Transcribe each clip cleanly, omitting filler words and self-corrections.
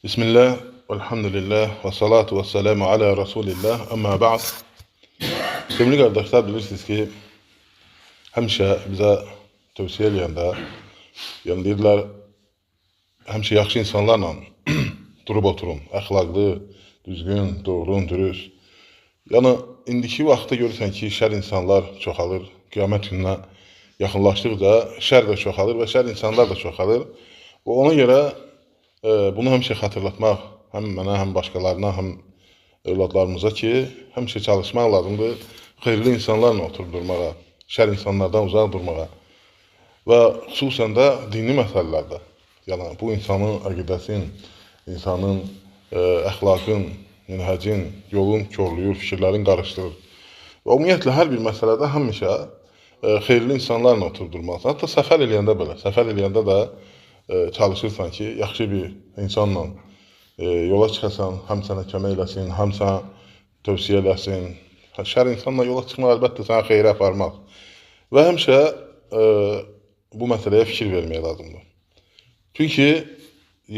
Bismillah, elhamdülillah və salatu və selamu alə Rasulillah, əmmə ba'd. Sevgili qardaşlar, bilirsiniz ki, həmişə bizə tövsiyə eləyəndə, yəni deyirlər, həmişə yaxşı insanlarla durub oturun, əxlaqlı, düzgün, doğru, dürüst. Yəni, indiki vaxtda görürsən ki, şər insanlar çoxalır, qiyamət gününə yaxınlaşdıqca şər də çoxalır və şər insanlar da çoxalır. Və ona görə bunu həmişə xatırlatmaq, həm mənə, həm başqalarına, həm övladlarımıza ki, həmişə çalışmaq lazımdır, xeyirli insanlarla oturub durmağa, şər insanlardan uzaq durmağa və xüsusən də dini məsələlərdə. Yəni, bu insanın əqidəsin, insanın əxlaqın, minhəcin, yolun körlüyür, fikirlərin qarışdırır. Və ümumiyyətlə, hər bir məsələdə həmişə xeyirli insanlarla oturub durmalısan. Hətta səfər eləyəndə belə, səfər eləyəndə də çalışırsan ki, yaxşı bir insanla yola çıxasan, həm sənə kömək eləsin, həm sənə tövsiyə eləsin. Şər insanla yola çıxmaq əlbəttə sənə xeyrə aparmaz. Və həmişə bu məsələyə fikir vermək lazımdır. Çünki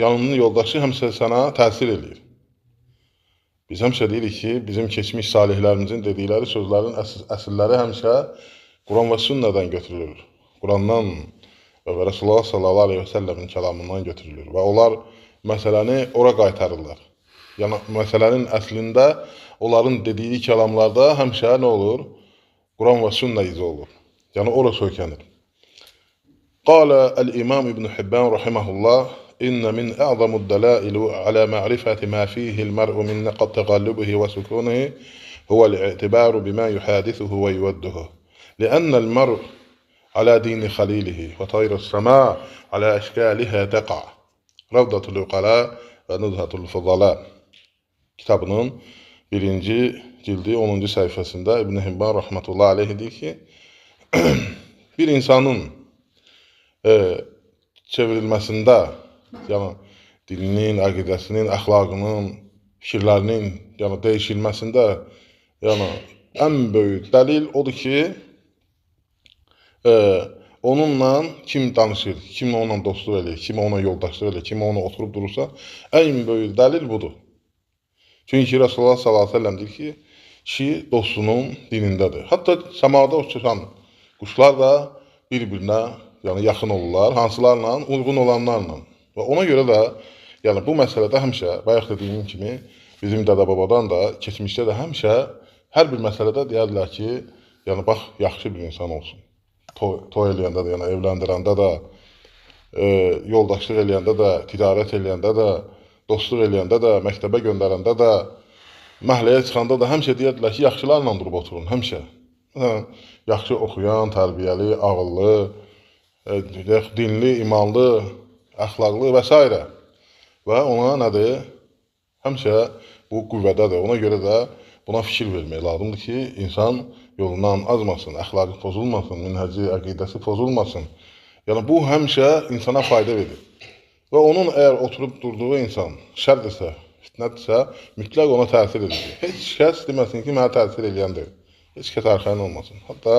yanının yoldaşı həmişə sənə təsir edir. Biz həmişə deyirik ki, bizim keçmiş salihlərimizin dedikləri sözlərin əsilləri həmişə Quran və sünnədən götürülür. Qurandan və Resulullah sallallahu aleyhi və səlləmin kəlamından götürülür və onlar məsələni ora qaytarırlar. Yəni, məsələnin əslində onların dediyi kəlamlarda həmişə nə olur? Quran və sünnə izi olur. Yəni, ora söykənir. Qalə əl-İmam İbn Hibban rahiməhullah İnnə min ə'zamud dəlailu alə ma'rifəti mə fihil mər'u min nəqad təqallubihi və sükunuhu huvəl-i'tibaru bimə yuhadithuhu və yuvədduhu. Ləənnəl mər'u على دين خليله وطير السماء على أشكالها تقع روضة العقلاء ve Nuzhatul Fudala kitabının 1. cildi 10. sayfasında İbn Hibban rahmetullahi aleyh deyir ki bir insanın çevrilməsində, yəni dilinin, əqidəsinin, əxlaqının, fikirlərinin yəni dəyişilməsində yəni ən böyük dəlil odur ki, onunla kim danışır, kim onunla dostluq eləyir, kim ona yoldaşlıq eləyir, kim ona oturub durursa, ən böyük dəlil budur. Çünki Resulullah sallallahu aleyhi ve sellem deyir ki, kişi dostunun dinindədir. Hətta səmada uçuşan quşlar da bir-birinə yəni, yaxın olurlar, hansılarla, uyğun olanlarla. Və ona görə də yəni, bu məsələdə həmişə, bayaq dediyim kimi, bizim dədə-babadan da, keçmişdə də həmişə hər bir məsələdə deyərlər ki, yəni, bax, yaxşı bir insan olsun. Toy eləyəndə də, yəni evləndirəndə də, yoldaşlıq eləyəndə də, ticarət eləyəndə də, dostluq eləyəndə də, məktəbə göndərəndə də, məhləyə çıxanda da həmişə deyədilər ki, yaxşılarla durub oturun, həmişə. Yaxşı oxuyan, tərbiyəli, ağıllı, dinli, imanlı, əxlaqlı və s. Və ona nədir? Həmişə bu qüvvədədir. Ona görə də buna fikir vermək lazımdır ki, insan yolundan azmasın, əxlaqı pozulmasın, minhəci, əqidəsi pozulmasın. Yəni, bu həmişə insana fayda verir. Və onun əgər oturub durduğu insan şərdirsə, fitnətdirsə, mütləq ona təsir edir. Heç kəs deməsin ki, mənə təsir eləyəndir. Heç kəs arxayın olmasın. Hətta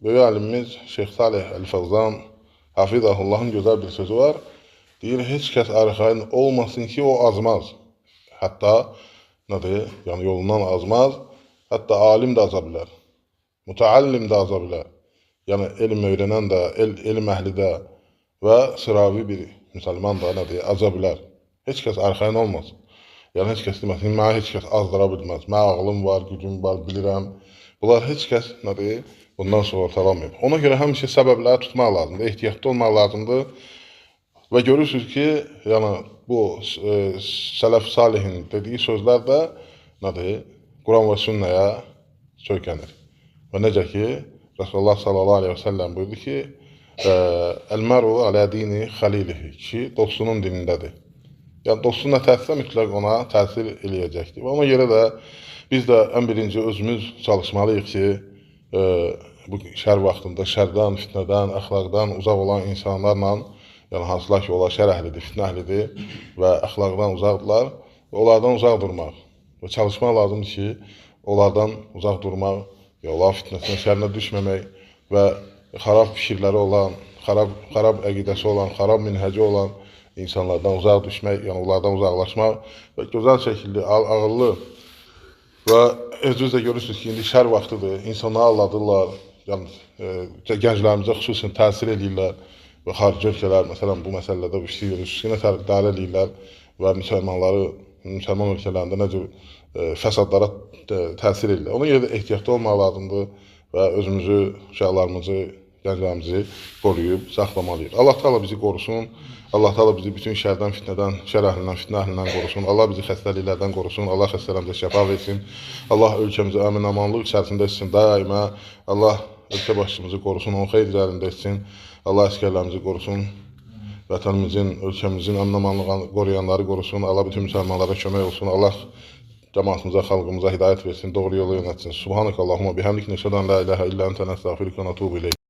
böyük alimimiz Şeyx Salih Əl-Fəvzan, Hafizahullahın gözəl bir sözü var. Deyir, heç kəs arxayın olmasın ki, o azmaz. Hətta, nədir? Yəni, yolundan azmaz. Hətta alim də aza bilər, mütəallim də aza bilər. Yəni, elm öyrənən də, elm əhli də və sıravi bir müsəlman da nədir, aza bilər. Heç kəs arxayın olmasın. Yəni, heç kəs deməsin, mənə heç kəs azdıra bilməz. Mənə ağlım var, gücüm var, bilirəm. Bunlar heç kəs nədir, bundan sonra ortalamayıb. Ona görə həmişə səbəbləri tutmaq lazımdır, ehtiyatlı olmaq lazımdır. Və görürsünüz ki, yəni, bu sələf salihin dediyi sözlər də nədir? Quran və sünnəyə söykənir. Və necə ki, Resulullah sallallahu aleyhi və səlləm buyurdu ki, Əl-məru alə dini xəlilihi, ki, dostunun dinindədir. Yəni, dostu nə təsirsə, mütləq ona təsir eləyəcəkdir. Və ona görə də biz də ən birinci özümüz çalışmalıyıq ki, bu şər vaxtında şərdən, fitnədən, əxlaqdan uzaq olan insanlarla, yəni hansılar ki, onlar şər əhlidir, fitnə əhlidir və əxlaqdan uzaqdırlar, və onlardan uzaq durmaq. Və çalışmaq lazımdır ki, onlardan uzaq durmaq, onların fitnəsinə, şərinə düşməmək və xarab fikirləri olan, xarab əqidəsi olan, xarab minhəci olan insanlardan uzaq düşmək, yəni onlardan uzaqlaşmaq və gözəl şəkildə, ağıllı və özünüz də görürsünüz ki, indi şər vaxtıdır, insanları aldadırlar, yəni gənclərimizə xüsusən təsir edirlər və xarici ölkələr, məsələn, bu məsələdə bu işi görürsünüz ki, nə idarə edirlər və müsəlman ölkələrində nə cür fəsadlara təsir edirlər. Ona görə də ehtiyatlı olmaq lazımdır və özümüzü, uşaqlarımızı, gənclərimizi qoruyub saxlamalıyıq. Allah Teala bizi qorusun. Allah Teala bizi bütün şərdən, fitnədən, şər əhlindən, fitnə əhlindən qorusun. Allah bizi xəstəliklərdən qorusun. Allah xəstələrimizə şəfa versin. Allah ölkəmizi əmin-amanlıq içərisində etsin daima. Allah ölkə başçımızı qorusun, onun xeyir üzərində etsin. Allah əsgərlərimizi qorusun. Vətənimizin, ölkəmizin əmin-amanlığını qoruyanları qorusun. Allah bütün müsəlmanlara kömək olsun. Allah cəmaatımıza, xalqımıza hidayət versin, doğru yola yönətsin. Subhanəkallahumma bihamdik, nəşhədən la ilahə illə əntə nəstəğfiruka və nətubu ileyk.